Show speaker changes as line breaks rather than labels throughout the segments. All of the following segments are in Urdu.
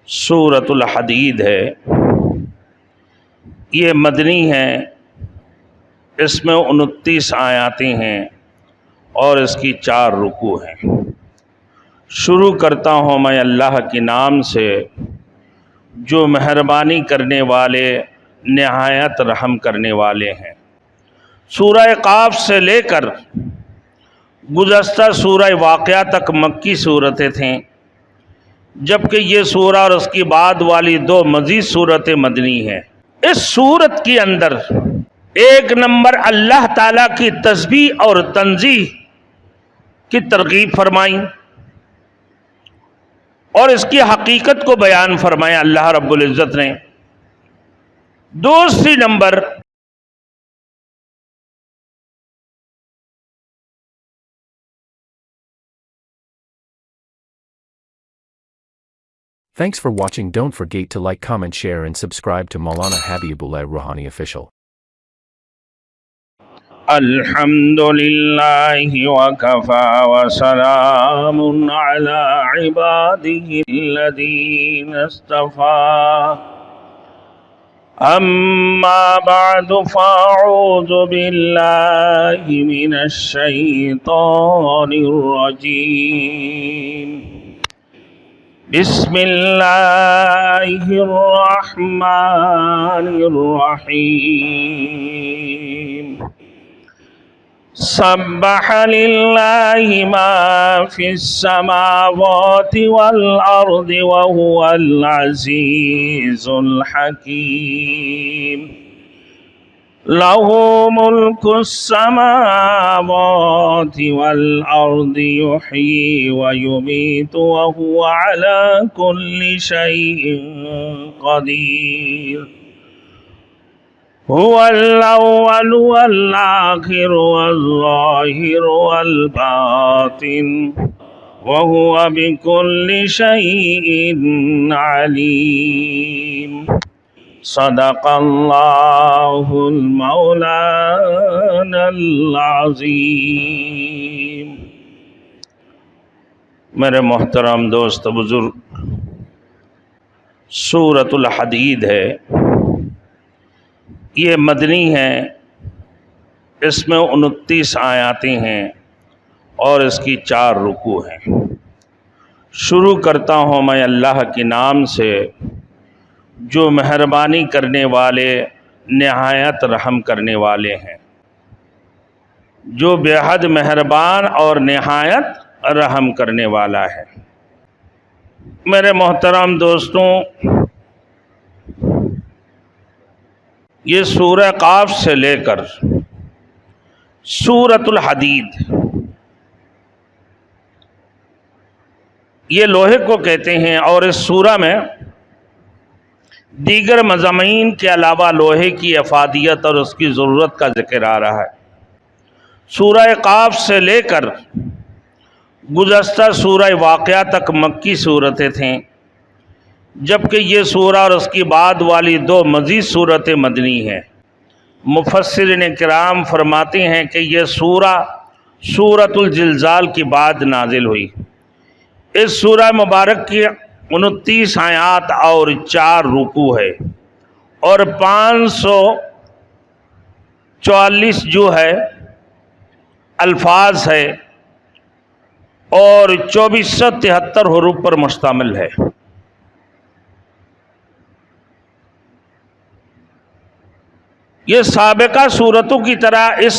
سورۃ الحدید ہے، یہ مدنی ہے، اس میں 29 آیاتیں ہیں اور اس کی 4 رکوع ہیں۔ شروع کرتا ہوں میں اللہ کے نام سے جو مہربانی کرنے والے نہایت رحم کرنے والے ہیں۔ سورہ قاف سے لے کر گزشتہ سورہ واقعہ تک مکی صورتیں تھیں، جبکہ یہ سورہ اور اس کی بعد والی 2 مزید صورتیں مدنی ہیں۔ اس صورت کے اندر 1 نمبر اللہ تعالیٰ کی تسبیح اور تنزیہ کی ترغیب فرمائی اور اس کی حقیقت کو بیان فرمایا اللہ رب العزت نے۔ دوسری number
Thanks for watching. Don't forget to like, comment, share and subscribe to Maulana Habibullah Ruhani Official.
الحمدللہ وکفا وسلام علی عبادہ الذین اصطفیٰ، اما بعد فاعوذ باللہ من الشیطان الرجیم، بسم اللہ الرحمن الرحیم۔ سبح للہ ما فی السماوات والارض وهو العزیز الحکیم، لہ ملک السماوات والارض یحیی ویمیت وهو علی کل شیء قدیر، هو الأول والآخر والظاهر والباطن وهو بكل شيء عليم، صدق الله المولانا العظيم۔ میرے محترم دوست بزرگ، سورۃ الحدید ہے، یہ مدنی ہے، اس میں 29 آیاتیں ہیں اور اس کی 4 رکوع ہیں۔ شروع کرتا ہوں میں اللہ کے نام سے جو مہربانی کرنے والے نہایت رحم کرنے والے ہیں، جو بے حد مہربان اور نہایت رحم کرنے والا ہے۔ میرے محترم دوستوں، یہ سورہ قاف سے لے کر سورۃ الحدید، یہ لوہے کو کہتے ہیں، اور اس سورہ میں دیگر مضامین کے علاوہ لوہے کی افادیت اور اس کی ضرورت کا ذکر آ رہا ہے۔ سورہ قاف سے لے کر گزشتہ سورہ واقعہ تک مکی صورتیں تھیں، جبکہ یہ سورہ اور اس کی بعد والی 2 مزید صورتیں مدنی ہیں۔ مفسرین کرام فرماتے ہیں کہ یہ سورہ سورۃ الزلزال کی بعد نازل ہوئی۔ اس سورہ مبارک کی 29 آیات اور 4 رکوع ہے، اور 544 جو ہے الفاظ ہے، اور 2473 حروف پر مشتمل ہے۔ یہ سابقہ صورتوں کی طرح اس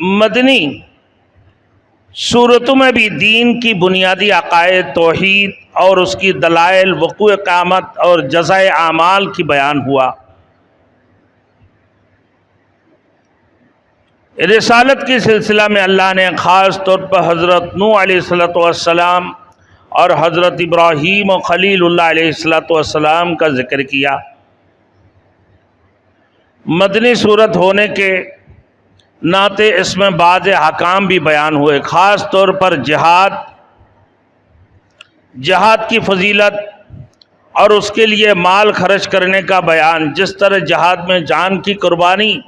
مدنی صورتوں میں بھی دین کی بنیادی عقائد، توحید اور اس کی دلائل، وقوع قیامت اور جزائے اعمال کی بیان ہوا۔ رسالت کے سلسلہ میں اللہ نے خاص طور پر حضرت نوح علیہ السلام اور حضرت ابراہیم و خلیل اللہ علیہ السلام کا ذکر کیا۔ مدنی صورت ہونے کے ناطے اس میں بعض احکام بھی بیان ہوئے، خاص طور پر جہاد کی فضیلت اور اس کے لیے مال خرچ کرنے کا بیان۔ جس طرح جہاد میں جان کی قربانی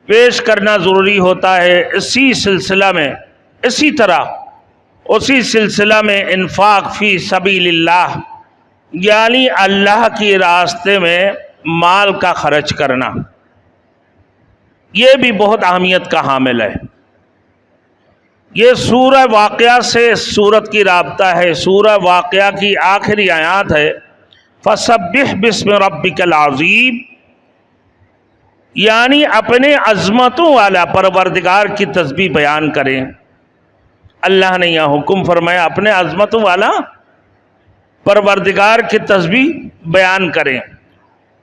پیش کرنا ضروری ہوتا ہے، اسی سلسلہ میں انفاق فی سبیل اللہ یعنی اللہ کی راستے میں مال کا خرچ کرنا، یہ بھی بہت اہمیت کا حامل ہے۔ یہ سورہ واقعہ سے سورت کی رابطہ ہے۔ سورہ واقعہ کی آخری آیات ہے فَسَبِّحْ بِاسْمِ رَبِّكَ الْعَظِيمِ، یعنی اپنے عظمتوں والا پروردگار کی تسبیح بیان کریں۔ اللہ نے یہ حکم فرمایا اپنے عظمتوں والا پروردگار کی تسبیح بیان کریں۔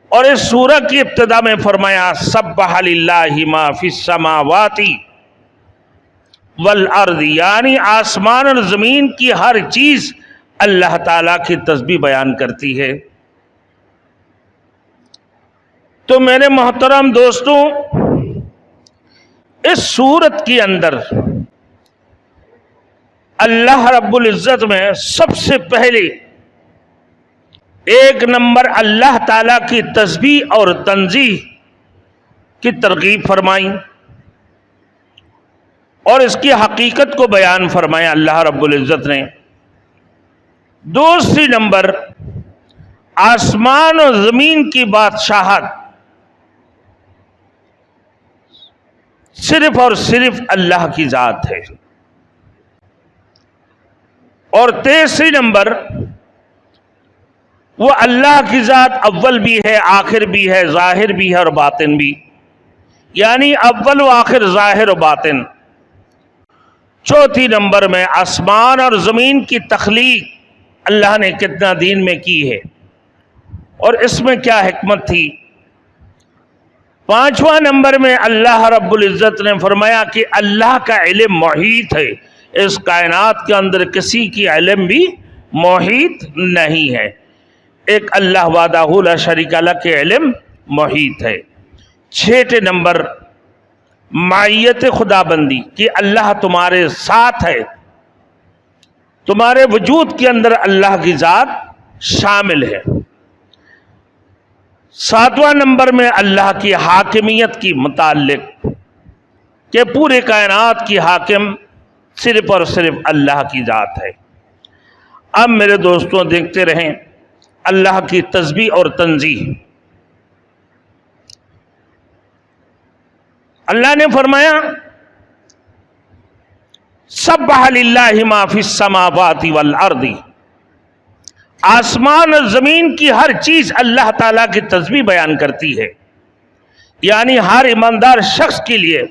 اور اس سورہ کی ابتدا میں فرمایا سبح للہ ما فی السماوات والارض، یعنی آسمان اور زمین کی ہر چیز اللہ تعالیٰ کی تسبیح بیان کرتی ہے۔ تو میرے محترم دوستوں، اس سورت کے اندر اللہ رب العزت میں سب سے پہلے ایک نمبر اللہ تعالیٰ کی تسبیح اور تنزیہ کی ترغیب فرمائی اور اس کی حقیقت کو بیان فرمایا اللہ رب العزت نے۔ دوسری نمبر آسمان اور زمین کی بادشاہت صرف اور صرف اللہ کی ذات ہے۔ اور تیسری نمبر وہ اللہ کی ذات اول بھی ہے، آخر بھی ہے، ظاہر بھی ہے اور باطن بھی، یعنی اول و آخر، ظاہر و باطن۔ چوتھی نمبر میں آسمان اور زمین کی تخلیق اللہ نے کتنا دین میں کی ہے اور اس میں کیا حکمت تھی۔ پانچواں نمبر میں اللہ رب العزت نے فرمایا کہ اللہ کا علم محیط ہے، اس کائنات کے اندر کسی کی علم بھی محیط نہیں ہے، ایک اللہ وحدہ لا شریک لہ کے علم محیط ہے۔ چھٹے نمبر معیت خدا بندی کہ اللہ تمہارے ساتھ ہے، تمہارے وجود کے اندر اللہ کی ذات شامل ہے۔ ساتواں نمبر میں اللہ کی حاکمیت کی متعلق کہ پورے کائنات کی حاکم صرف اور صرف اللہ کی ذات ہے۔ اب میرے دوستوں دیکھتے رہیں اللہ کی تسبیح اور تنزیہ۔ اللہ نے فرمایا سبح للہ ما فی السماوات والارض، آسمان اور زمین کی ہر چیز اللہ تعالیٰ کی تسبیح بیان کرتی ہے، یعنی ہر ایماندار شخص کے لیے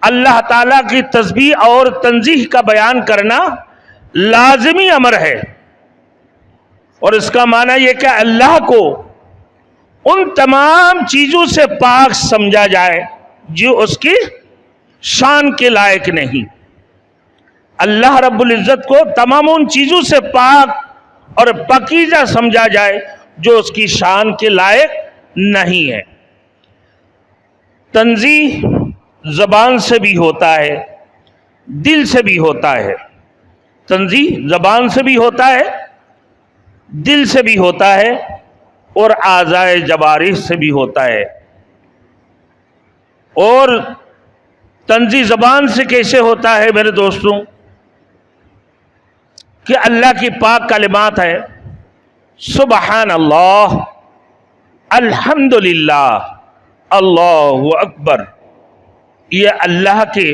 اللہ تعالیٰ کی تسبیح اور تنزیہ کا بیان کرنا لازمی امر ہے۔ اور اس کا معنی یہ کہ اللہ کو ان تمام چیزوں سے پاک سمجھا جائے جو اس کی شان کے لائق نہیں۔ اللہ رب العزت کو تمام ان چیزوں سے پاک اور پاکیزہ سمجھا جائے جو اس کی شان کے لائق نہیں ہے۔ تنزیہ زبان سے بھی ہوتا ہے، دل سے بھی ہوتا ہے۔ تنزیہ زبان سے بھی ہوتا ہے، دل سے بھی ہوتا ہے اور اعضائے جوارح سے بھی ہوتا ہے۔ اور تنزیہ زبان سے کیسے ہوتا ہے میرے دوستوں؟ کہ اللہ کی پاک کلمات ہے سبحان اللہ، الحمدللہ، اللہ اکبر، یہ اللہ کے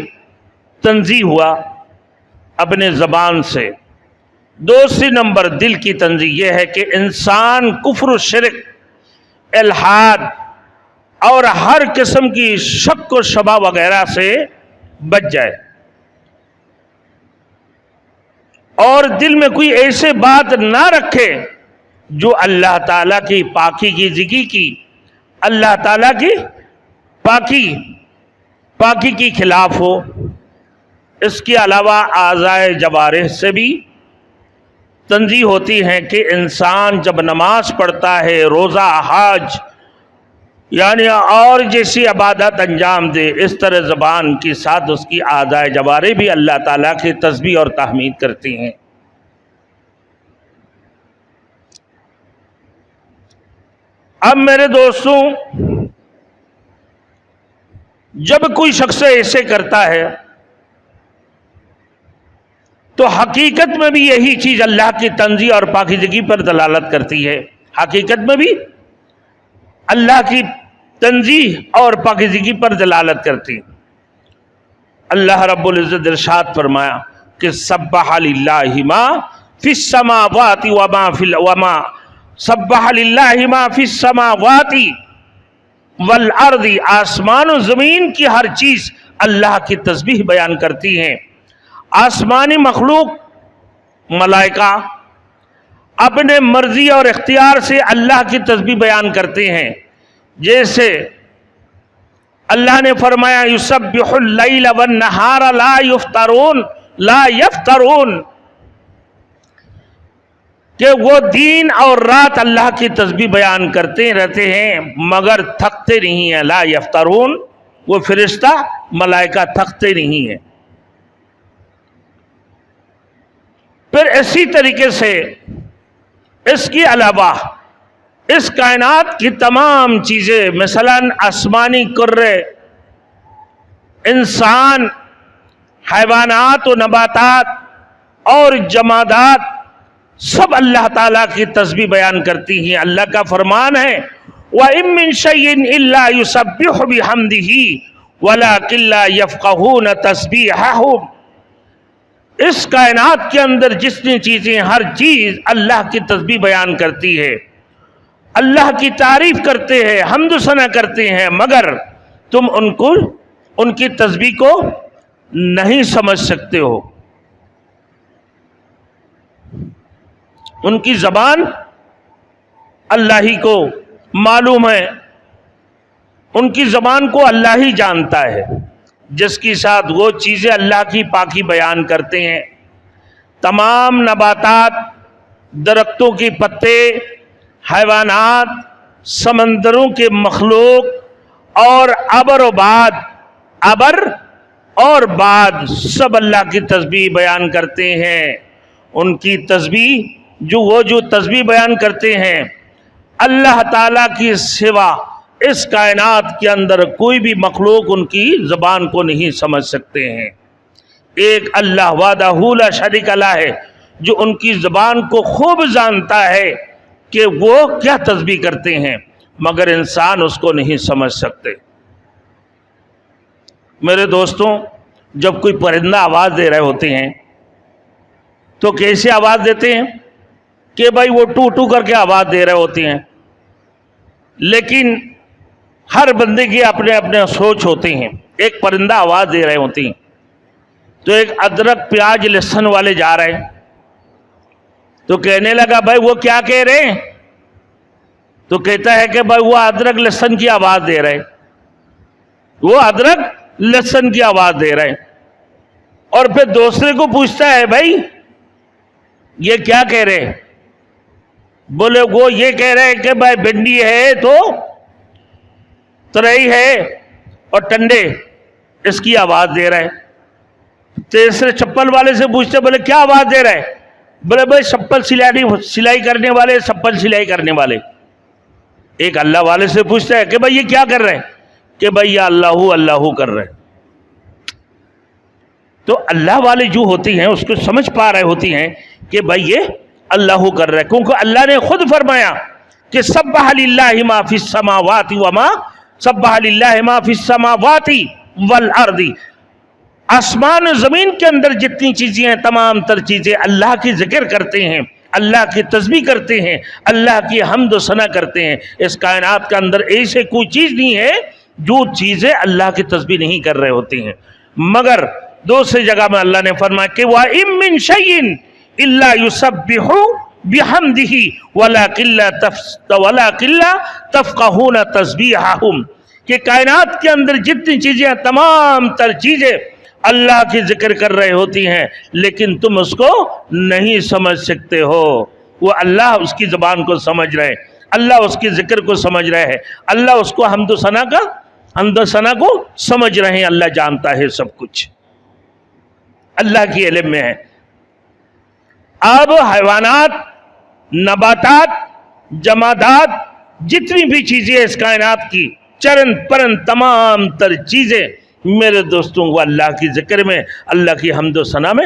تنزیہ ہوا اپنے زبان سے۔ دوسری نمبر دل کی تنزیہ یہ ہے کہ انسان کفر و شرک، الحاد اور ہر قسم کی شک و شبہ وغیرہ سے بچ جائے اور دل میں کوئی ایسے بات نہ رکھے جو اللہ تعالیٰ کی پاکیزگی کی، اللہ تعالیٰ کی پاکی کی خلاف ہو۔ اس کے علاوہ اعضائے جوارح سے بھی تنزیہ ہوتی ہے کہ انسان جب نماز پڑھتا ہے، روزہ، حج یعنی اور جیسی عبادت انجام دے، اس طرح زبان کے ساتھ اس کی اعضائے جوارح بھی اللہ تعالیٰ کی تسبیح اور تحمید کرتی ہیں۔ اب میرے دوستوں، جب کوئی شخص ایسے کرتا ہے تو حقیقت میں بھی یہی چیز اللہ کی تنزیہ اور پاکیزگی پر دلالت کرتی ہے، حقیقت میں بھی اللہ کی تنزیہ اور پاکیزگی پر دلالت کرتی ہے۔ اللہ رب العزت ارشاد فرمایا کہ سبح للہ ما فی السماوات وما سبح للہ ما فی السماوات والارض، آسمان و زمین کی ہر چیز اللہ کی تسبیح بیان کرتی ہیں۔ آسمانی مخلوق ملائکہ اپنے مرضی اور اختیار سے اللہ کی تسبیح بیان کرتے ہیں، جیسے اللہ نے فرمایا یسبح اللیل والنہار لا یفترون کہ وہ دن اور رات اللہ کی تسبیح بیان کرتے رہتے ہیں مگر تھکتے نہیں ہیں۔ لا یفترون، وہ فرشتہ ملائکہ تھکتے نہیں ہیں۔ پھر اسی طریقے سے اس کے علاوہ اس کائنات کی تمام چیزیں، مثلاً آسمانی کرے، انسان، حیوانات و نباتات اور جمادات، سب اللہ تعالیٰ کی تسبیح بیان کرتی ہیں۔ اللہ کا فرمان ہے وَإِن مِّن شَيْءٍ إِلَّا يُسَبِّحُ بِحَمْدِهِ وَلَٰكِن لَّا يَفْقَهُونَ تَسْبِيحَهُمْ۔ اس کائنات کے اندر جتنی چیزیں، ہر چیز اللہ کی تسبیح بیان کرتی ہے، اللہ کی تعریف کرتے ہیں، حمد و ثنا کرتے ہیں، مگر تم ان کی تسبیح کو نہیں سمجھ سکتے ہو۔ ان کی زبان اللہ ہی کو معلوم ہے، ان کی زبان کو اللہ ہی جانتا ہے، جس کے ساتھ وہ چیزیں اللہ کی پاکی بیان کرتے ہیں۔ تمام نباتات، درختوں کے پتے، حیوانات، سمندروں کے مخلوق اور ابر اور باد سب اللہ کی تسبیح بیان کرتے ہیں۔ ان کی تسبیح جو تسبیح بیان کرتے ہیں، اللہ تعالیٰ کی سوا اس کائنات کے اندر کوئی بھی مخلوق ان کی زبان کو نہیں سمجھ سکتے ہیں۔ ایک اللہ وحدہ لا شریک لہ ہے جو ان کی زبان کو خوب جانتا ہے کہ وہ کیا تسبیح کرتے ہیں، مگر انسان اس کو نہیں سمجھ سکتے۔ میرے دوستوں، جب کوئی پرندہ آواز دے رہے ہوتے ہیں تو کیسے آواز دیتے ہیں کہ بھائی وہ ٹو ٹو کر کے آواز دے رہے ہوتے ہیں، لیکن ہر بندے کی اپنے اپنے سوچ ہوتے ہیں۔ ایک پرندہ آواز دے رہے ہوتے ہیں تو ایک ادرک پیاز لہسن والے جا رہے ہیں تو کہنے لگا بھائی وہ کیا کہہ رہے ہیں؟ تو کہتا ہے کہ بھائی وہ ادرک لہسن کی آواز دے رہے، وہ ادرک لہسن کی آواز دے رہے۔ اور پھر دوسرے کو پوچھتا ہے بھائی یہ کیا کہہ رہے ہیں؟ بولے وہ یہ کہہ رہے ہیں کہ بھائی بھنڈی ہے تو ترئی ہے اور ٹنڈے اس کی آواز دے رہے۔ تیسرے چپل والے سے پوچھتے بولے کیا آواز دے رہے؟ بولے بھائی چپل سلائی کرنے والے، چپل سلائی کرنے والے۔ ایک اللہ والے سے پوچھتا ہے کہ بھائی یہ کیا کر رہے ہیں؟ کہ بھائی یہ اللہ کر رہے۔ تو اللہ والے جو ہوتی ہیں اس کو سمجھ پا رہے ہوتی ہیں کہ بھائی یہ اللہ کر رہے، کیونکہ اللہ نے خود فرمایا کہ سبح للہ ما فی السماوات سبح للہ ما فی السماوات والارض، آسمان و زمین کے اندر جتنی چیزیں ہیں تمام تر چیزیں اللہ کی ذکر کرتے ہیں، اللہ کی تسبیح کرتے ہیں، اللہ کی حمد و ثنا کرتے ہیں۔ اس کائنات کے اندر ایسے کوئی چیز نہیں ہے جو چیزیں اللہ کی تسبیح نہیں کر رہے ہوتے ہیں۔ مگر دوسری جگہ میں اللہ نے فرمایا کہ وَإِن مِّن شَيْءٍ إِلَّا يُسَبِّحُ بِحَمْدِهِ وَلَٰكِن لَّا تَفْقَهُونَ تَسْبِيحَهُمْ، کہ کائنات کے اندر جتنی چیزیں ہیں تمام تر چیزیں اللہ کی ذکر کر رہے ہوتی ہیں، لیکن تم اس کو نہیں سمجھ سکتے ہو۔ وہ اللہ اس کی زبان کو سمجھ رہے، اللہ اس کی ذکر کو سمجھ رہے ہیں، اللہ اس کو حمد و ثنا کو سمجھ رہے ہیں۔ اللہ جانتا ہے سب کچھ، اللہ کی علم میں ہے۔ اب حیوانات، نباتات، جمادات، جتنی بھی چیزیں اس کائنات کی، چرند پرند تمام تر چیزیں میرے دوستوں کو اللہ کی ذکر میں، اللہ کی حمد و ثنا میں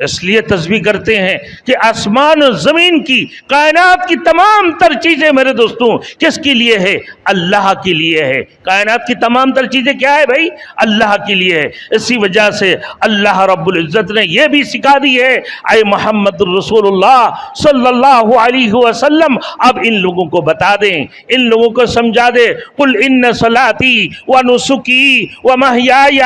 اس لیے تسبیح کرتے ہیں کہ آسمان و زمین کی کائنات کی تمام تر چیزیں میرے دوستوں کس کے لیے ہے؟ اللہ کے لیے ہے۔ کائنات کی تمام تر چیزیں کیا ہے بھائی؟ اللہ کے لیے ہے۔ اسی وجہ سے اللہ رب العزت نے یہ بھی سکھا دی ہے، اے محمد رسول اللہ صلی اللہ علیہ وسلم اب ان لوگوں کو بتا دیں، ان لوگوں کو سمجھا دے، قل ان صلاتی و نسکی و محیای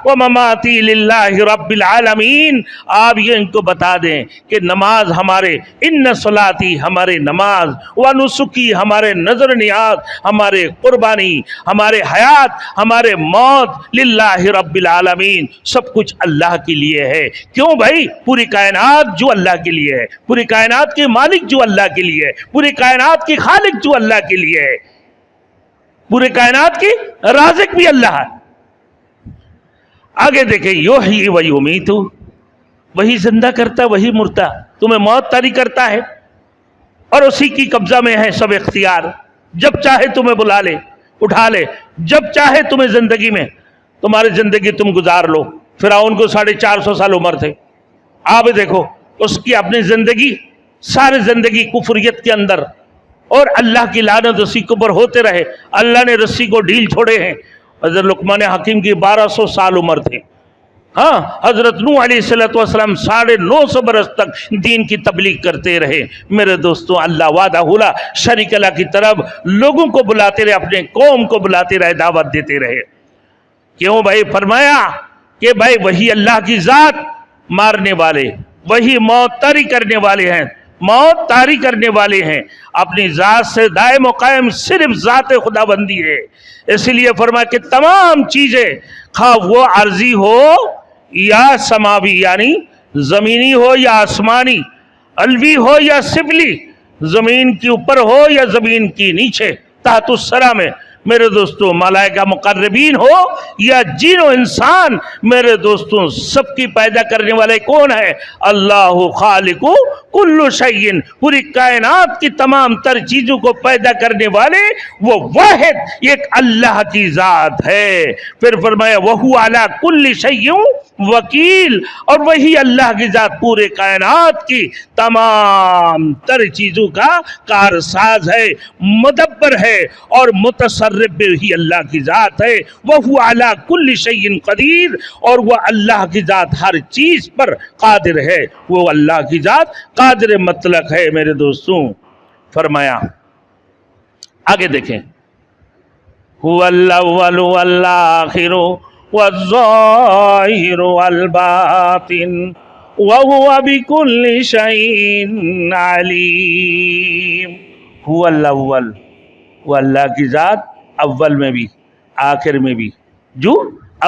و مماتی للہ رب العالمین، آپ یہ ان کو بتا دیں کہ نماز ہمارے، ان صلاتی ہمارے نماز، و نسکی ہمارے نظر نیاز، ہمارے قربانی، ہمارے حیات، ہمارے موت، للہ رب العالمین، سب کچھ اللہ کے لیے ہے۔ کیوں بھائی؟ پوری کائنات جو اللہ کے لیے ہے، پوری کائنات کے مالک جو اللہ کے لیے ہے، پوری کائنات کی خالق جو اللہ کے لیے ہے، پوری کائنات کی رازق بھی اللہ ہے۔ آگے دیکھیں، یحیی و یمیت، وہی زندہ کرتا، وہی مرتا، تمہیں موت طاری کرتا ہے اور اسی کی قبضہ میں ہے سب اختیار۔ جب چاہے تمہیں بلا لے، اٹھا لے، جب چاہے تمہیں زندگی میں تمہاری زندگی تم گزار لو۔ فرعون کو 450 سال عمر تھے، آپ دیکھو اس کی اپنی زندگی، ساری زندگی کفریت کے اندر، اور اللہ کی لعنت اسی کے اوپر ہوتے رہے۔ اللہ نے رسی کو ڈھیل چھوڑے ہیں۔ حضرت لقمان حکیم کی 1200 سال عمر تھے، ہاں حضرت نوح علیہ السلام 950 برس تک دین کی تبلیغ کرتے رہے۔ میرے دوستوں، اللہ وعدہ لا شریک اللہ کی طرف لوگوں کو بلاتے رہے، اپنے قوم کو بلاتے رہے، دعوت دیتے رہے۔ کیوں بھائی؟ فرمایا کہ بھائی وہی اللہ کی ذات مارنے والے، وہی موت طاری کرنے والے ہیں، موت طاری کرنے والے ہیں۔ اپنی ذات سے دائم و قائم صرف ذات خدا بندی ہے۔ اس لیے فرمایا کہ تمام چیزیں، خواہ وہ عرضی ہو یا سماوی یعنی زمینی ہو یا آسمانی، علوی ہو یا سفلی، زمین کے اوپر ہو یا زمین کی نیچے، تحت الثری میں، میرے دوستوں ملائکہ مقربین ہو یا جن و انسان، میرے دوستوں سب کی پیدا کرنے والے کون ہے؟ اللہ خالق کل شیء، پوری کائنات کی تمام تر چیزوں کو پیدا کرنے والے وہ واحد ایک اللہ کی ذات ہے۔ پھر فرمایا وَهُوَ عَلَى كُلِّ شَيْءٍ وکیل، اور وہی اللہ کی ذات پورے کائنات کی تمام تر چیزوں کا کارساز ہے، مدبر ہے اور متصرف بھی اللہ کی ذات ہے۔ وَهُوَ عَلَى كُلِّ شَيْءٍ قدیر، اور وہ اللہ کی ذات ہر چیز پر قادر ہے، وہ اللہ کی ذات قادر مطلق ہے۔ میرے دوستوں فرمایا آگے دیکھیں، هُوَ الْأَوَّلُ وَالْآخِرُ وَالظَّاهِرُ وَالْبَاطِنُ وَهُوَ بِكُلِّ شَيْءٍ عَلِيمٌ۔ هُوَ الْأَوَّلُ، وہ اللہ کی ذات اول میں بھی آخر میں بھی، جو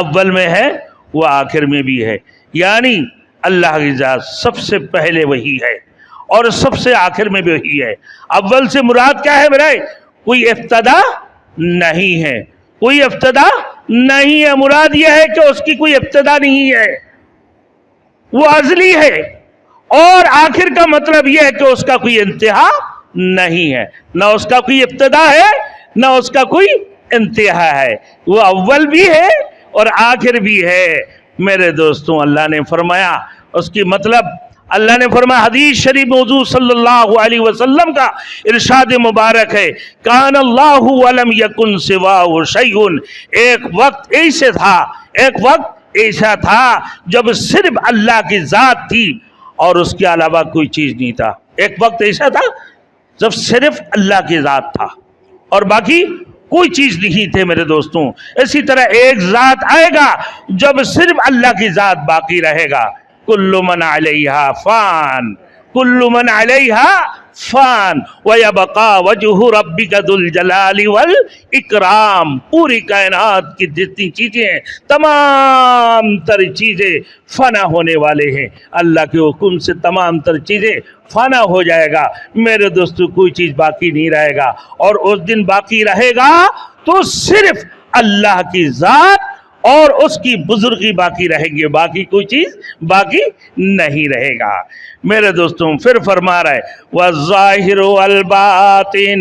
اول میں ہے وہ آخر میں بھی ہے، یعنی اللہ کی ذات سب سے پہلے وہی ہے اور سب سے آخر میں بھی وہی ہے۔ اول سے مراد کیا ہے میرے؟ کوئی ابتدا نہیں ہے، کوئی ابتدا نہیں ہے، مراد یہ ہے کہ اس کی کوئی ابتدا نہیں ہے، وہ ازلی ہے، اور آخر کا مطلب یہ ہے کہ اس کا کوئی انتہا نہیں ہے، نہ اس کا کوئی ابتدا ہے نہ اس کا کوئی انتہا ہے، وہ اول بھی ہے اور آخر بھی ہے۔ میرے دوستوں اللہ نے فرمایا، اس کی مطلب اللہ نے فرمایا، حدیث شریف موضوع صلی اللہ علیہ وسلم کا ارشاد مبارک ہے، کان اللہ ولم یکن سواہ شیء، ایک وقت ایسا تھا جب صرف اللہ کی ذات تھی اور اس کے علاوہ کوئی چیز نہیں تھا۔ ایک وقت ایسا تھا جب صرف اللہ کی ذات تھا اور باقی کوئی چیز نہیں تھے۔ میرے دوستوں اسی طرح ایک ذات آئے گا جب صرف اللہ کی ذات باقی رہے گا، کل من علیہا فان، کل من علیہا فان ویبقا وجہ ربک ذو الجلال والاکرام، پوری کائنات کی جتنی چیزیں ہیں تمام تر چیزیں فنا ہونے والے ہیں، اللہ کے حکم سے تمام تر چیزیں فنا ہو جائے گا۔ میرے دوستو کوئی چیز باقی نہیں رہے گا، اور اس دن باقی رہے گا تو صرف اللہ کی ذات اور اس کی بزرگی باقی رہیں گے، باقی کوئی چیز باقی نہیں رہے گا۔ میرے دوستوں پھر فرما رہا ہے والظاہر والباطن،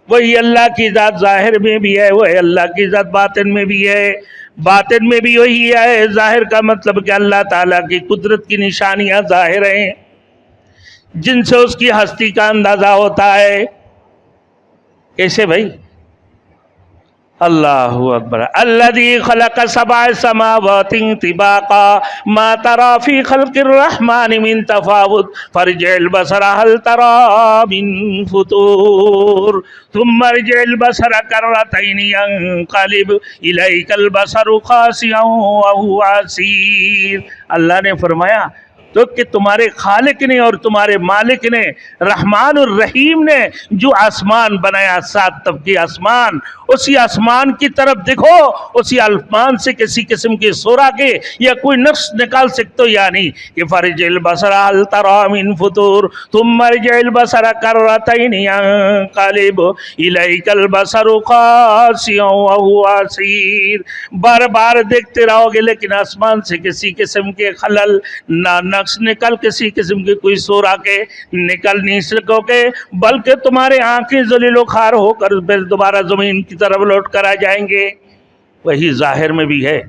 وہی اللہ کی ذات ظاہر میں بھی ہے، وہی اللہ کی ذات باطن میں بھی ہے۔ باطن میں بھی وہی ہے. ظاہر کا مطلب کہ اللہ تعالیٰ کی قدرت کی نشانیاں ظاہر ہیں جن سے اس کی ہستی کا اندازہ ہوتا ہے. کیسے بھائی؟ اللہ اکبر. الذی خلق سبع سماوات طباقا ما ترى في خلق الرحمن من تفاوت فارجع البصر هل ترى من فطور ثم ارجع البصر كرتين ينقلب اليك البصر خاسئا وهو حسير. اللہ نے فرمایا تو کہ تمہارے خالق نے اور تمہارے مالک نے رحمان الرحیم نے جو آسمان بنایا 7 طبقے آسمان، اسی آسمان کی طرف دیکھو. اسی آسمان سے کسی قسم کے سورا کے یا کوئی نقش نکال سکتے ہو یا نہیں کہ فرج البصر هل ترى من فطور ثم ارجع البصر كرتين ينقلب اليك البصر خاسئا وهو حسير. بار بار دیکھتے رہو گے لیکن آسمان سے کسی قسم کے خلل نہ نقش نکل کسی قسم کی کوئی سورا کے نکل نہیں سکو گے، بلکہ تمہارے آنکھیں ذلیل و خوار ہو کر پھر دوبارہ زمین کی طرف لوٹ کر آ جائیں گے. وہی ظاہر میں بھی ہے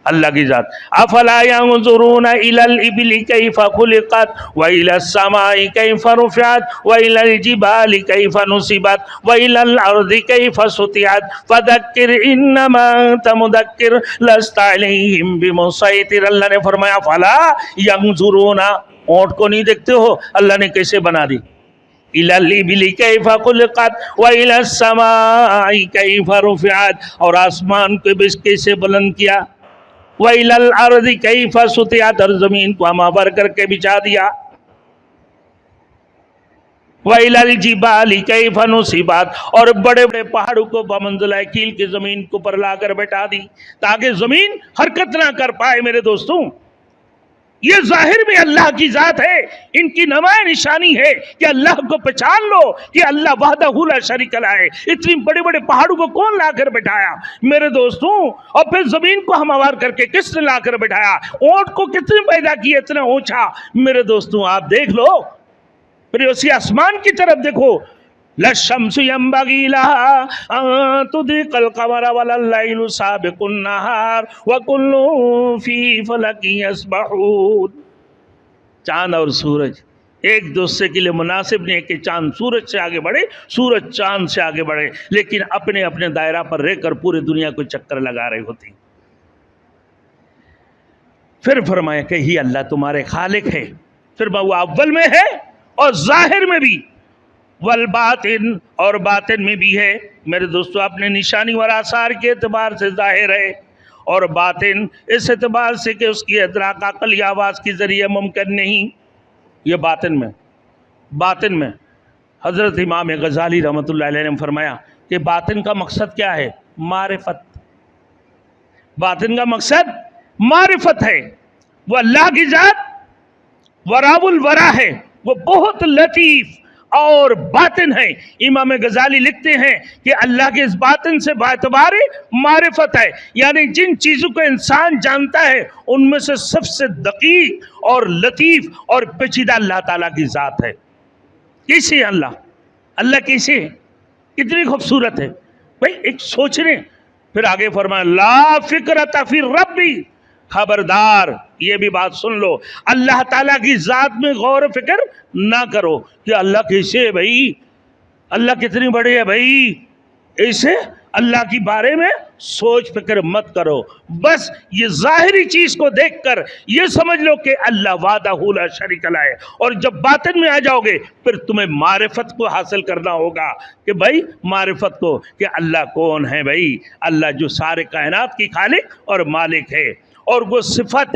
اللہ کی ذات. افلا ينظرون الى الابل كيف خلقت والى السماء كيف رفعت والى الجبال كيف نصبت والى الارض كيف سطحت فذكر انما انت مذكر لست عليهم بمسيطر. اللہ نے فرمایا فلا ينظرون، اونٹ کو نہیں دیکھتے ہو اللہ نے کیسے بنا دی. الى الابل كيف خلقت والى السماء كيف رفعت، اور آسمان کو بھی کیسے بلند کیا. وَإِلَى الْأَرْضِ كَيْفَ سُطِحَتْ، اور زمین کو ہما بھر کر کے بچھا دیا. وَإِلَى الْجِبَالِ كَيْفَ نُصِبَتْ، اور بڑے بڑے پہاڑوں کو بمنزلہ کیل کے زمین کو پر لا کر بیٹھا دی تاکہ زمین حرکت نہ کر پائے. میرے دوستوں یہ ظاہر میں اللہ کی ذات ہے. ان کی نمایاں نشانی ہے کہ اللہ کو پہچان لو کہ اللہ وحدہ لا شریک لہ ہے. اتنی بڑے بڑے پہاڑوں کو کون لا کر بٹھایا میرے دوستوں؟ اور پھر زمین کو ہموار کر کے کس نے لا کر بٹھایا؟ اونٹ کو کس نے پیدا کیا اتنا اونچا؟ میرے دوستوں آپ دیکھ لو، پھر اسی آسمان کی طرف دیکھو. لَلشَّمْسُ يَنبَغِي لَهَا أَن تُدْرِكَ الْقَمَرَ وَلَا اللَّيْلُ سَابِقُ النَّهَارِ وَكُلٌّ فِي فَلَكٍ يَسْبَحُونَ. چاند اور سورج ایک دوسرے کے لیے مناسب نہیں کہ چاند سورج سے آگے بڑھے، سورج چاند سے آگے بڑھے، لیکن اپنے اپنے دائرہ پر رہ کر پورے دنیا کو چکر لگا رہے ہوتے ہیں. پھر فرمایا کہ ہی اللہ تمہارے خالق ہے. پھر وہ اول میں ہے اور ظاہر میں بھی، والباطن، اور باطن میں بھی ہے. میرے دوستو اپنے نشانی اور آثار کے اعتبار سے ظاہر ہے اور باطن اس اعتبار سے کہ اس کی ادراک عقل یا آواز کے ذریعے ممکن نہیں. یہ باطن میں حضرت امام غزالی رحمۃ اللہ علیہ نے فرمایا کہ باطن کا مقصد کیا ہے؟ معرفت. باطن کا مقصد معرفت ہے. وہ اللہ کی ذات وراب الورا ہے، وہ بہت لطیف اور باطن ہے. امام غزالی لکھتے ہیں کہ اللہ کے اس باطن سے باعتبار معرفت ہے، یعنی جن چیزوں کو انسان جانتا ہے ان میں سے سب سے دقیق اور لطیف اور پیچیدہ اللہ تعالیٰ کی ذات ہے. کیسے ہے اللہ کیسے ہے؟ کتنی خوبصورت ہے بھائی، ایک سوچنے. پھر آگے فرمایا لا فکرۃ فی ربی، خبردار یہ بھی بات سن لو، اللہ تعالیٰ کی ذات میں غور و فکر نہ کرو کہ اللہ کیسے ہے بھائی، اللہ کتنی بڑی ہے بھائی. ایسے اللہ کی بارے میں سوچ فکر مت کرو. بس یہ ظاہری چیز کو دیکھ کر یہ سمجھ لو کہ اللہ وحدہ لا شریک لہ ہے. اور جب باطن میں آ جاؤ گے پھر تمہیں معرفت کو حاصل کرنا ہوگا کہ بھائی معرفت کو کہ اللہ کون ہے بھائی. اللہ جو سارے کائنات کی خالق اور مالک ہے، اور وہ صفت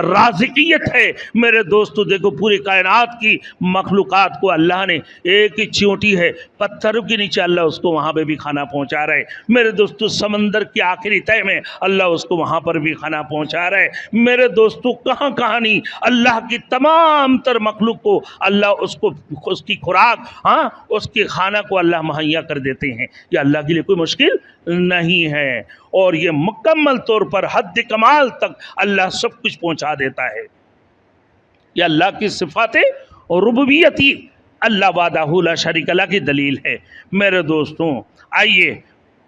رازقیت ہے. میرے دوستو دیکھو پوری کائنات کی مخلوقات کو اللہ نے ایک ہی چیونٹی ہے، پتھروں کے نیچے اللہ اس کو وہاں پہ بھی کھانا پہنچا رہا ہے. میرے دوستو سمندر کی آخری تہہ میں اللہ اس کو وہاں پر بھی کھانا پہنچا رہا ہے. میرے دوستو کہاں کہانی اللہ کی تمام تر مخلوق کو اللہ اس کی خوراک، اس کی کھانا کو اللہ مہیا کر دیتے ہیں. یہ اللہ کے لیے کوئی مشکل نہیں ہے، اور یہ مکمل طور پر حد کمال تک اللہ سب کچھ پہنچا دیتا ہے. یہ اللہ کی صفات ربوبیتی، اللہ وحدہ لا شریک لہ کی دلیل ہے. میرے دوستوں آئیے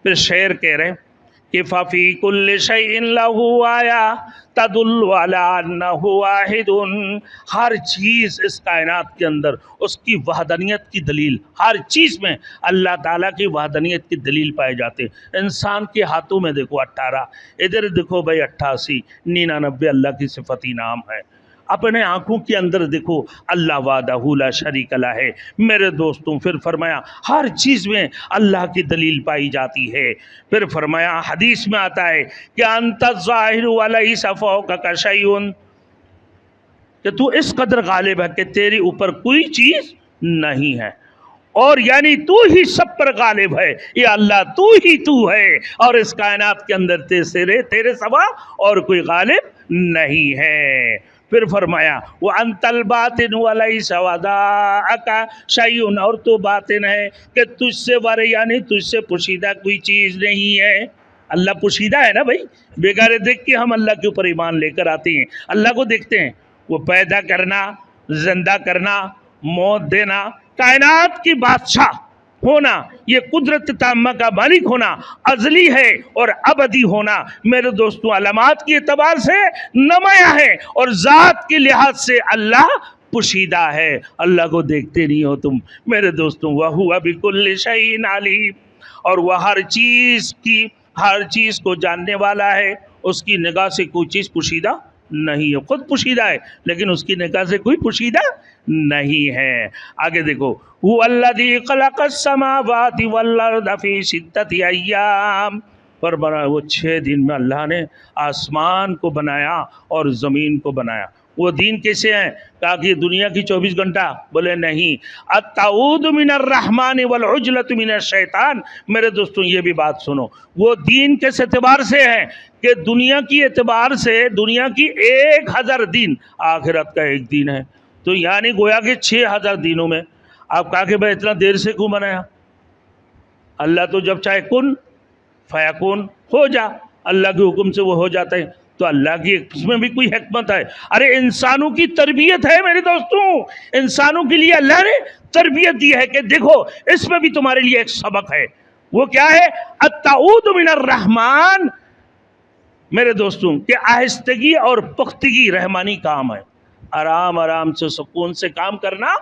پھر شعر کہہ رہے کہ ففی کل شیء لہ آیا تدل علی انہ واحد، ہر چیز اس کائنات کے اندر اس کی وحدانیت کی دلیل، ہر چیز میں اللہ تعالیٰ کی وحدانیت کی دلیل پائے جاتے ہیں۔ انسان کے ہاتھوں میں دیکھو 18، ادھر دیکھو بھائی 88، 99 اللہ کی صفتی نام ہے۔ اپنے آنکھوں کے اندر دیکھو اللہ وحدہ لا شریک لہ ہے میرے دوستوں۔ پھر فرمایا ہر چیز میں اللہ کی دلیل پائی جاتی ہے۔ پھر فرمایا حدیث میں آتا ہے کہ انت الظاہر ولیس فوقک شیء، کہ تو اس قدر غالب ہے کہ تیرے اوپر کوئی چیز نہیں ہے، اور یعنی تو ہی سب پر غالب ہے، یا اللہ تو ہی تو ہے، اور اس کائنات کے اندر تیرے سوا اور کوئی غالب نہیں ہے۔ پھر فرمایا وَأَنْتَ الْبَاطِنُ وَلَيْسَ وَرَاءَكَ شَيْءٌ، اور تو باطن ہے کہ تجھ سے ورے یعنی تجھ سے پوشیدہ کوئی چیز نہیں ہے۔ اللہ پوشیدہ ہے نا بھائی، بیگارے دیکھ کے ہم اللہ کے اوپر ایمان لے کر آتے ہیں، اللہ کو دیکھتے ہیں۔ وہ پیدا کرنا، زندہ کرنا، موت دینا، کائنات کی بادشاہ ہونا، یہ قدرت تامہ کا مالک ہونا، ازلی ہے اور ابدی ہونا میرے دوستوں علامات کی اعتبار سے نمایاں ہے، اور ذات کے لحاظ سے اللہ پوشیدہ ہے۔ اللہ کو دیکھتے نہیں ہو تم میرے دوستوں، وَهُوَ بِكُلِّ شَيْءٍ عَلِيمٌ، اور وہ ہر چیز کو جاننے والا ہے، اس کی نگاہ سے کوئی چیز پوشیدہ نہیں ہے، خود پوشیدہ ہے لیکن اس کی نگاہ سے کوئی پوشیدہ نہیں ہے۔ آگے دیکھو هُوَ الَّذِي خَلَقَ السَّمَاوَاتِ وَالْأَرْضَ فِي سِتَّةِ أَيَّامٍ، پر وہ 6 دن میں اللہ نے آسمان کو بنایا اور زمین کو بنایا۔ وہ دین کیسے ہیں؟ کہا کہ دنیا کی 24 گھنٹہ، بولے نہیں، التعود من الرحمن والعجلۃ من الشیطان۔ میرے دوستوں یہ بھی بات سنو، وہ دین کس اعتبار سے ہے کہ دنیا کی اعتبار سے دنیا کی 1000 دن آخرت کا ایک دن ہے، تو یعنی گویا کہ 6000 دنوں میں آپ کہا کہ بھائی اتنا دیر سے کیوں بنایا؟ اللہ تو جب چاہے کن فیکون ہو جا، اللہ کے حکم سے وہ ہو جاتا ہے، تو اللہ کی اس میں بھی کوئی حکمت ہے۔ ارے انسانوں کی تربیت ہے میرے دوستوں، انسانوں کے لیے اللہ نے تربیت دی ہے کہ دیکھو اس میں بھی تمہارے لیے ایک سبق ہے۔ وہ کیا ہے؟ التعود من الرحمن، میرے دوستوں کہ آہستگی اور پختگی رحمانی کام ہے، آرام آرام سے سکون سے کام کرنا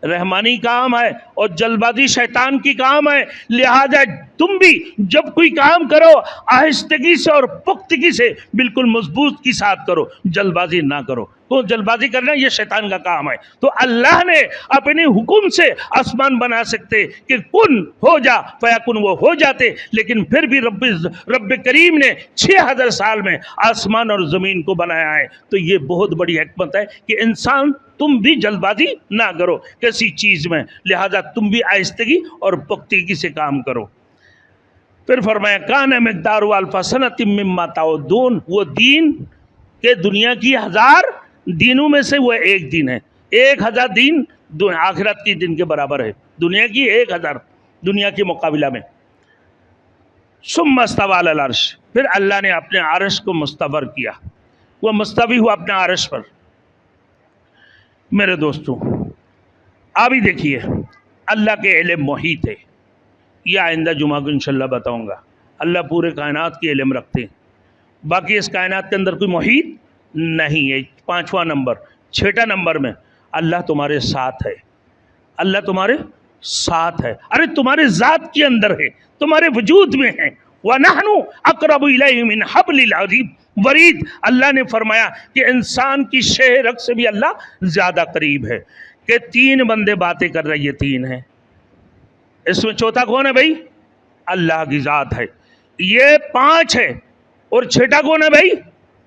رحمانی کام ہے، اور جلد بازی شیطان کی کام ہے۔ لہذا تم بھی جب کوئی کام کرو آہستگی سے اور پختگی سے، بالکل مضبوط کی ساتھ کرو، جلد بازی نہ کرو، تو جلد بازی کرنا یہ شیطان کا کام ہے۔ تو اللہ نے اپنے حکم سے آسمان بنا سکتے کہ کن ہو جا فیکن، وہ ہو جاتے، لیکن پھر بھی رب کریم نے 6000 سال میں آسمان اور زمین کو بنایا ہے۔ تو یہ بہت بڑی حکمت ہے کہ انسان تم بھی جلد بازی نہ کرو کسی چیز میں، لہذا تم بھی آہستگی اور پختگی سے کام کرو۔ پھر فرمایا کان مقدار الف سنۃ مما تعدون، وہ دین کہ دنیا کی 1000 دنوں میں سے وہ ایک دن ہے، 1000 دن آخرت کی دن کے برابر ہے، دنیا کی 1000 دنیا کے مقابلہ میں۔ ثم استوى علی العرش، پھر اللہ نے اپنے عرش کو مستور کیا، وہ مستوی ہوا اپنے عرش پر۔ میرے دوستوں ابھی دیکھیے اللہ کے علم محیط ہے، یہ آئندہ جمعہ کو انشاءاللہ بتاؤں گا۔ اللہ پورے کائنات کی علم رکھتے ہیں، باقی اس کائنات کے اندر کوئی محیط نہیں ہے۔ 5واں نمبر، 6واں نمبر میں اللہ تمہارے ساتھ ہے، اللہ تمہارے ساتھ ہے، ارے تمہارے ذات کے اندر ہے، تمہارے وجود میں ہے۔ وَنَحْنُ أَقْرَبُ إِلَيْهِ مِنْ حَبْلِ الْوَرِيدِ، اللہ نے فرمایا کہ انسان کی شہ رگ سے بھی اللہ زیادہ قریب ہے۔ کہ 3 بندے باتیں کر رہے، یہ 3 ہیں، اس میں چوتھا کون ہے بھائی؟ اللہ کی ذات ہے۔ یہ 5 ہے اور 6واں کون ہے بھائی؟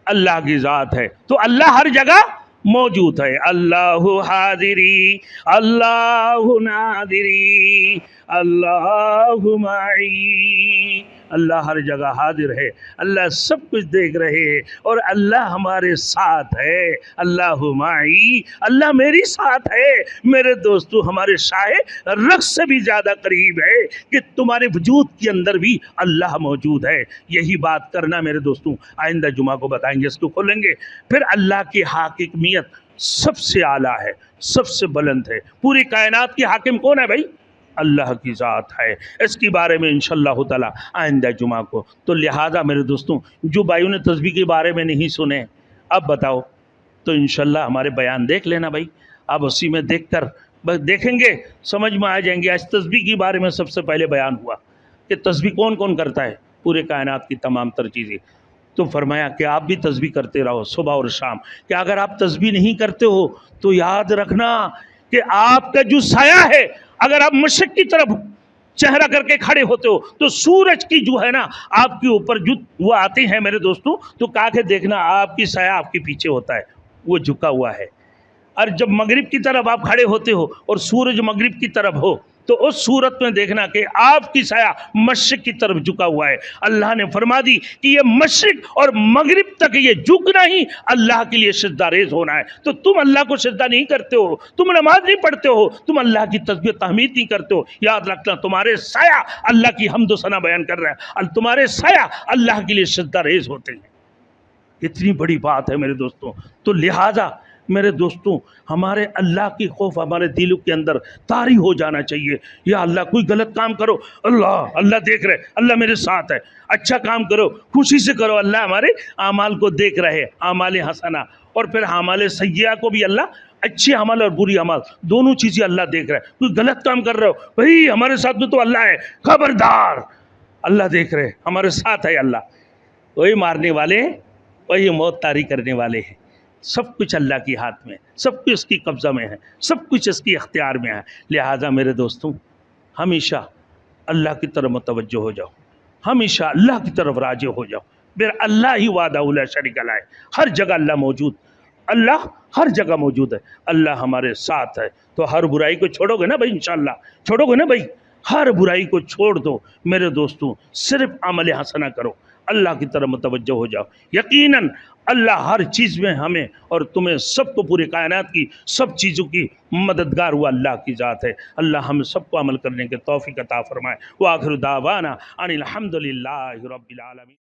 اللہ کی ذات ہے۔ تو اللہ ہر جگہ موجود ہے۔ اللہ حاضری، اللہ ناظری، اللہ معی، اللہ ہر جگہ حاضر ہے، اللہ سب کچھ دیکھ رہے ہیں، اور اللہ ہمارے ساتھ ہے۔ اللہ معی، اللہ میری ساتھ ہے۔ میرے دوستو ہمارے شاہ رگ سے بھی زیادہ قریب ہے کہ تمہارے وجود کے اندر بھی اللہ موجود ہے۔ یہی بات کرنا میرے دوستوں آئندہ جمعہ کو بتائیں گے، اس کو کھولیں گے۔ پھر اللہ کی حاکمیت سب سے اعلیٰ ہے، سب سے بلند ہے۔ پوری کائنات کی حاکم کون ہے بھائی؟ اللہ کی ذات ہے. اس کے بارے میں انشاءاللہ تعالی آئندہ جمعہ کو. تو لہٰذا میرے دوستوں جو بھائیوں نے تسبیح کے بارے میں نہیں سنے اب بتاؤ تو انشاءاللہ ہمارے بیان دیکھ لینا بھائی. اب اسی میں دیکھ کر دیکھیں گے سمجھ میں آ جائیں گے. آج تسبیح کے بارے میں سب سے پہلے بیان ہوا کہ تسبیح کون کون کرتا ہے, پورے کائنات کی تمام تر چیزیں. تو فرمایا کہ آپ بھی تسبیح کرتے رہو صبح اور شام. کہ اگر آپ تسبیح نہیں کرتے ہو تو یاد رکھنا کہ آپ کا جو سایہ ہے, اگر آپ مشرق کی طرف چہرہ کر کے کھڑے ہوتے ہو تو سورج کی جو ہے نا آپ کے اوپر جو وہ آتے ہیں میرے دوستوں, تو کہا کہ دیکھنا آپ کی سایہ آپ کے پیچھے ہوتا ہے, وہ جھکا ہوا ہے. اور جب مغرب کی طرف آپ کھڑے ہوتے ہو اور سورج مغرب کی طرف ہو تو اس صورت میں دیکھنا کہ آپ کی سایہ مشرق کی طرف جھکا ہوا ہے. اللہ نے فرما دی کہ یہ مشرق اور مغرب تک یہ جھکنا ہی اللہ کے لیے سجدہ ریز ہونا ہے. تو تم اللہ کو سجدہ نہیں کرتے ہو, تم نماز نہیں پڑھتے ہو, تم اللہ کی تسبیح تحمید نہیں کرتے ہو. یاد رکھنا تمہارے سایہ اللہ کی حمد و ثنا بیان کر رہا ہے اور تمہارے سایہ اللہ کے لیے سجدہ ریز ہوتے ہیں. اتنی بڑی بات ہے میرے دوستوں. تو لہٰذا میرے دوستوں ہمارے اللہ کی خوف ہمارے دلوں کے اندر طاری ہو جانا چاہیے. یا اللہ کوئی غلط کام کرو, اللہ دیکھ رہے, اللہ میرے ساتھ ہے. اچھا کام کرو خوشی سے کرو, اللہ ہمارے اعمال کو دیکھ رہے, اعمال حسنہ اور پھر اعمال سیئہ کو بھی اللہ, اچھے عمل اور بری عمل دونوں چیزیں اللہ دیکھ رہے. کوئی غلط کام کر رہے ہو بھائی ہمارے ساتھ میں تو اللہ ہے, خبردار اللہ دیکھ رہے, ہمارے ساتھ ہے اللہ. وہی مارنے والے وہی موت طاری کرنے والے ہیں. سب کچھ اللہ کے ہاتھ میں, سب کچھ اس کی قبضہ میں ہے, سب کچھ اس کی اختیار میں ہے. لہٰذا میرے دوستوں ہمیشہ اللہ کی طرف متوجہ ہو جاؤ, ہمیشہ اللہ کی طرف راجع ہو جاؤ. پھر اللہ ہی وحدہ لا شریک لہ ہے, ہر جگہ اللہ موجود, اللہ ہر جگہ موجود ہے, اللہ ہمارے ساتھ ہے. تو ہر برائی کو چھوڑو گے نا بھائی, انشاءاللہ چھوڑو گے نا بھائی, ہر برائی کو چھوڑ دو میرے دوستوں, صرف عمل حسنہ کرو, اللہ کی طرف متوجہ ہو جاؤ. یقیناً اللہ ہر چیز میں ہمیں اور تمہیں سب کو, پورے کائنات کی سب چیزوں کی مددگار ہوا اللہ کی ذات ہے. اللہ ہم سب کو عمل کرنے کے توفیق عطا فرمائے. وآخر دعوانا ان الحمد للہ رب العالمین.